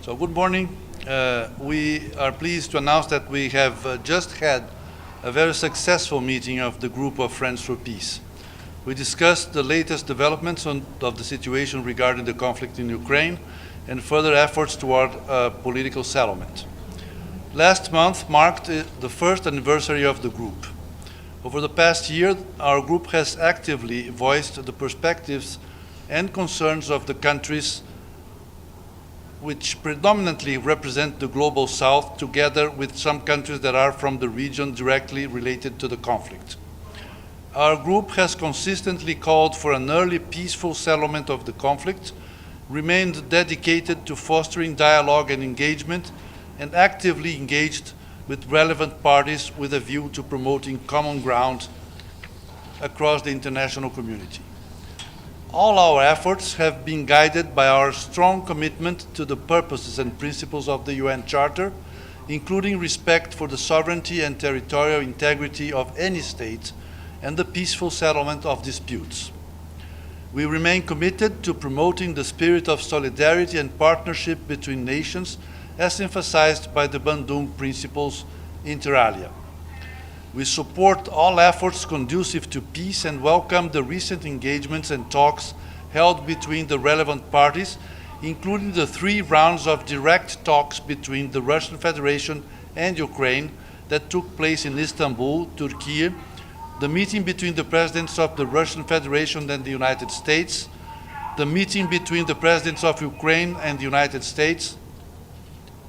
So good morning. We are pleased to announce that we have just had a very successful meeting of the Group of Friends for Peace. We discussed the latest developments of the situation regarding the conflict in Ukraine and further efforts toward a political settlement. Last month marked the first anniversary of the group. Over the past year, our group has actively voiced the perspectives and concerns of the countries which predominantly represent the global south, together with some countries that are from the region directly related to the conflict. Our group has consistently called for an early peaceful settlement of the conflict, remained dedicated to fostering dialogue and engagement, and actively engaged with relevant parties with a view to promoting common ground across the international community. All our efforts have been guided by our strong commitment to the purposes and principles of the UN Charter, including respect for the sovereignty and territorial integrity of any state and the peaceful settlement of disputes. We remain committed to promoting the spirit of solidarity and partnership between nations, as emphasized by the Bandung Principles inter alia. We support all efforts conducive to peace and welcome the recent engagements and talks held between the relevant parties, including the 3 rounds of direct talks between the Russian Federation and Ukraine that took place in Istanbul, Turkey, the meeting between the presidents of the Russian Federation and the United States, the meeting between the presidents of Ukraine and the United States,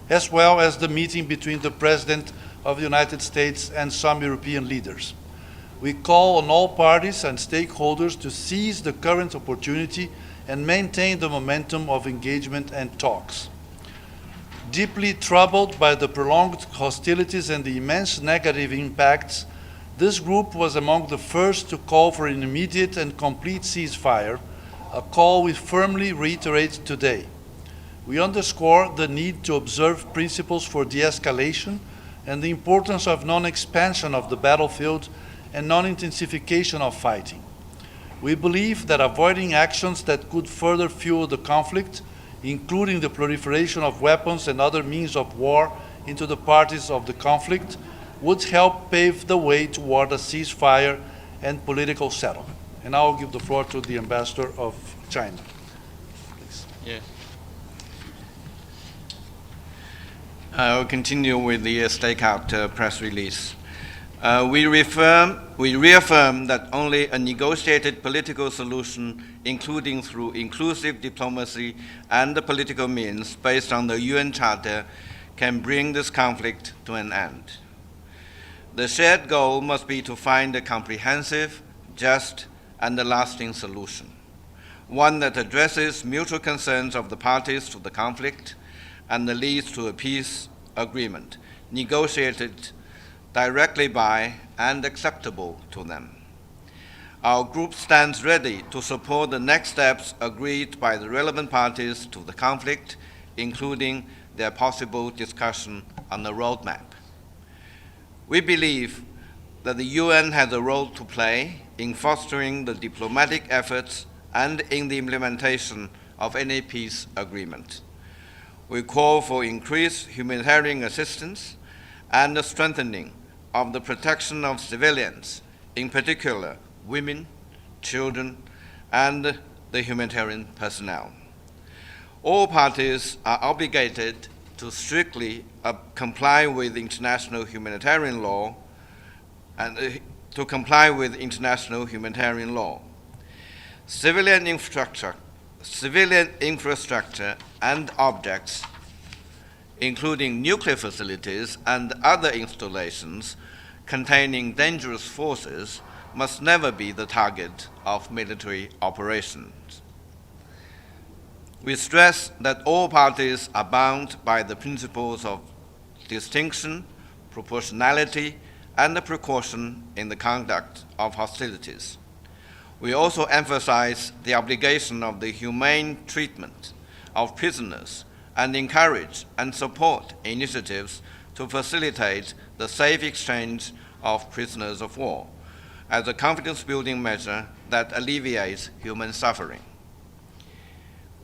as well as the meeting between the President of the United States and some European leaders. We call on all parties and stakeholders to seize the current opportunity and maintain the momentum of engagement and talks. Deeply troubled by the prolonged hostilities and the immense negative impacts, this group was among the first to call for an immediate and complete ceasefire, a call we firmly reiterate today. We underscore the need to observe principles for de-escalation and the importance of non-expansion of the battlefield and non-intensification of fighting. We believe that avoiding actions that could further fuel the conflict, including the proliferation of weapons and other means of war into the parties of the conflict, would help pave the way toward a ceasefire and political settlement. And now I'll give the floor to the Ambassador of China. Please. Yeah. I will continue with the stakeout press release. We reaffirm that only a negotiated political solution, including through inclusive diplomacy and the political means based on the UN Charter, can bring this conflict to an end. The shared goal must be to find a comprehensive, just, and a lasting solution, one that addresses mutual concerns of the parties to the conflict and leads to a peace agreement negotiated directly by and acceptable to them. Our group stands ready to support the next steps agreed by the relevant parties to the conflict, including their possible discussion on the roadmap. We believe that the UN has a role to play in fostering the diplomatic efforts and in the implementation of any peace agreement. We call for increased humanitarian assistance and the strengthening of the protection of civilians, in particular women, children, and the humanitarian personnel. All parties are obligated to strictly comply with international humanitarian law and to comply with international humanitarian law. Civilian infrastructure and objects, including nuclear facilities and other installations containing dangerous forces, must never be the target of military operations. We stress that all parties are bound by the principles of distinction, proportionality, and precaution in the conduct of hostilities. We also emphasize the obligation of the humane treatment of prisoners and encourage and support initiatives to facilitate the safe exchange of prisoners of war as a confidence-building measure that alleviates human suffering.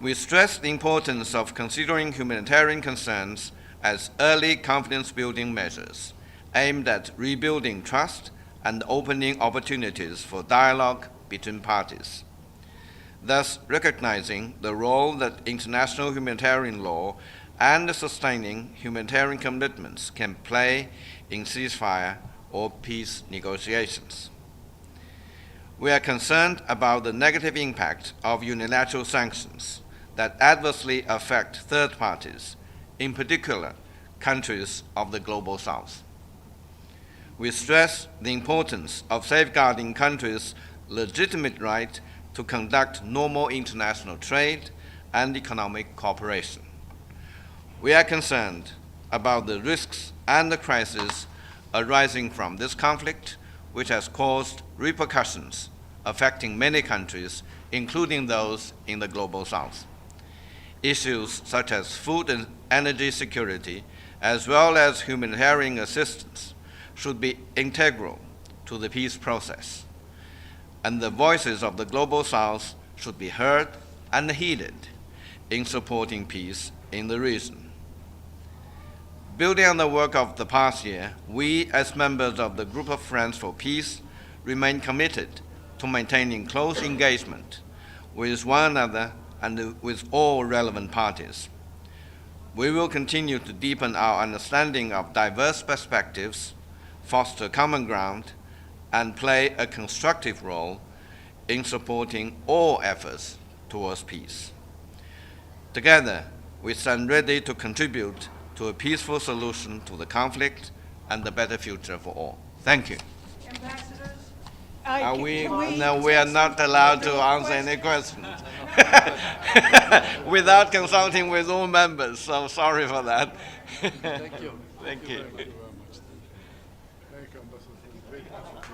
We stress the importance of considering humanitarian concerns as early confidence-building measures aimed at rebuilding trust and opening opportunities for dialogue between parties, thus recognizing the role that international humanitarian law and sustaining humanitarian commitments can play in ceasefire or peace negotiations. We are concerned about the negative impact of unilateral sanctions that adversely affect third parties, in particular countries of the Global South. We stress the importance of safeguarding countries' legitimate right to conduct normal international trade and economic cooperation. We are concerned about the risks and the crises arising from this conflict, which has caused repercussions affecting many countries, including those in the Global South. Issues such as food and energy security, as well as humanitarian assistance, should be integral to the peace process, and the voices of the Global South should be heard and heeded in supporting peace in the region. Building on the work of the past year, we, as members of the Group of Friends for Peace, remain committed to maintaining close engagement with one another and with all relevant parties. We will continue to deepen our understanding of diverse perspectives, foster common ground, and play a constructive role in supporting all efforts towards peace. Together, we stand ready to contribute to a peaceful solution to the conflict and a better future for all. Thank you. Ambassadors? No, we are not allowed to answer any questions without consulting with all members, so sorry for that. Thank you. Thank you. Thank you very much. Thank you, Ambassador, for the great effort.